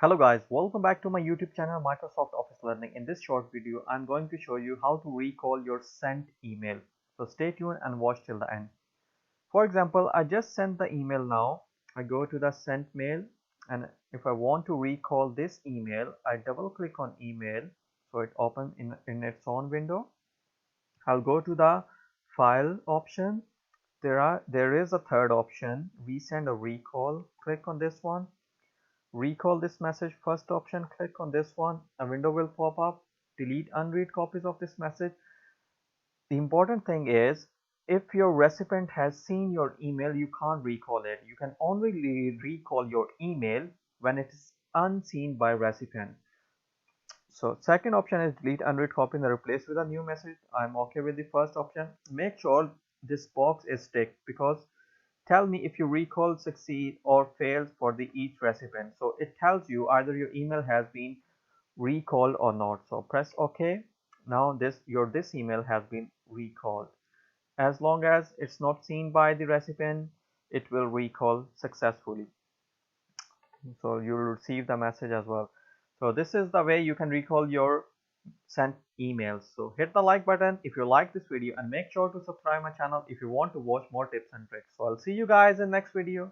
Hello guys, welcome back to my YouTube channel Microsoft Office Learning. In this short video, I'm going to show you how to recall your sent email. So stay tuned and watch till the end. For example, I just sent the email now. I go to the sent mail, and if I want to recall this email, I double click on email so it opens in its own window. I'll go to the file option. There is a third option, resend or recall. Click on this one. Recall this message, first option, click on this one. A window will pop up. Delete unread copies of this message. The important thing is, if your recipient has seen your email, you can't recall it. You can only recall your email when it is unseen by recipient. So second option is delete unread copy and replace with a new message. I'm okay with the first option. Make sure this box is ticked, because tell me if your recall succeed or fails for the each recipient. So it tells you either your email has been recalled or not. So press OK. Now this email has been recalled. As long as it's not seen by the recipient, it will recall successfully. So you will receive the message as well. So this is the way you can recall your sent emails. So hit the like button if you like this video, and make sure to subscribe my channel if you want to watch more tips and tricks. So I'll see you guys in next video.